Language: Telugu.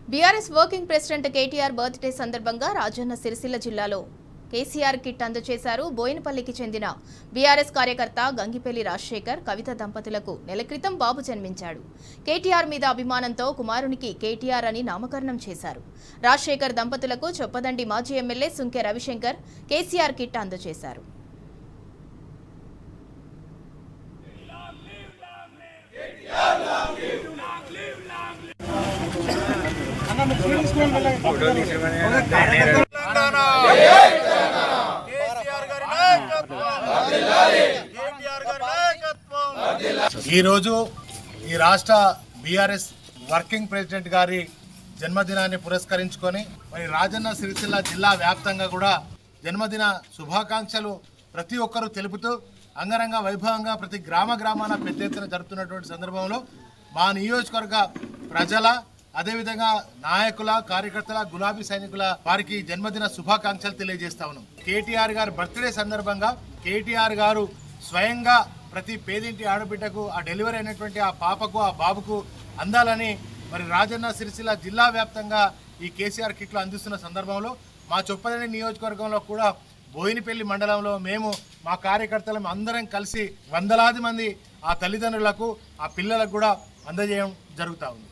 BRS working president KTR birthday సందర్భంగా రాజన్న సిరిసిల్ల జిల్లాలో కేసీఆర్ కిట్ అందజేశారు. బోయినపల్లికి చెందిన బీఆర్ఎస్ కార్యకర్త గంగిపల్లి రాజశేఖర్ కవిత దంపతులకు నెల క్రితం బాబు జన్మించాడు. కేటీఆర్ మీద అభిమానంతో కుమారునికి కేటీఆర్ అని నామకరణం చేశారు. రాజశేఖర్ దంపతులకు చొప్పదండి మాజీ ఎమ్మెల్యే సుంకె రవిశంకర్ కేసీఆర్ కిట్ అందజేశారు. ఈరోజు ఈ రాష్ట్ర బీఆర్ఎస్ వర్కింగ్ ప్రెసిడెంట్ గారి జన్మదినాన్ని పురస్కరించుకొని మరి రాజన్న సిరిసిల్ల జిల్లా వ్యాప్తంగా కూడా జన్మదిన శుభాకాంక్షలు ప్రతి ఒక్కరూ తెలుపుతూ అంగరంగ వైభవంగా ప్రతి గ్రామాన పెద్ద ఎత్తున జరుపుతున్నటువంటి సందర్భంలో మా నియోజకవర్గ ప్రజల అదేవిధంగా నాయకుల కార్యకర్తల గులాబీ సైనికుల వారికి జన్మదిన శుభాకాంక్షలు తెలియజేస్తా ఉన్నాం. కేటీఆర్ గారి బర్త్డే సందర్భంగా కేటీఆర్ గారు స్వయంగా ప్రతి పేదింటి ఆడబిడ్డకు ఆ డెలివరీ అయినటువంటి ఆ పాపకు ఆ బాబుకు అందాలని మరి రాజన్న సిరిసిల్ల జిల్లా వ్యాప్తంగా ఈ కేసీఆర్ కిట్లు అందిస్తున్న సందర్భంలో మా చొప్పదండి నియోజకవర్గంలో కూడా బోయినపల్లి మండలంలో మేము మా కార్యకర్తలం అందరం కలిసి వందలాది మంది ఆ తల్లిదండ్రులకు ఆ పిల్లలకు కూడా అందజేయడం జరుగుతూ ఉంది.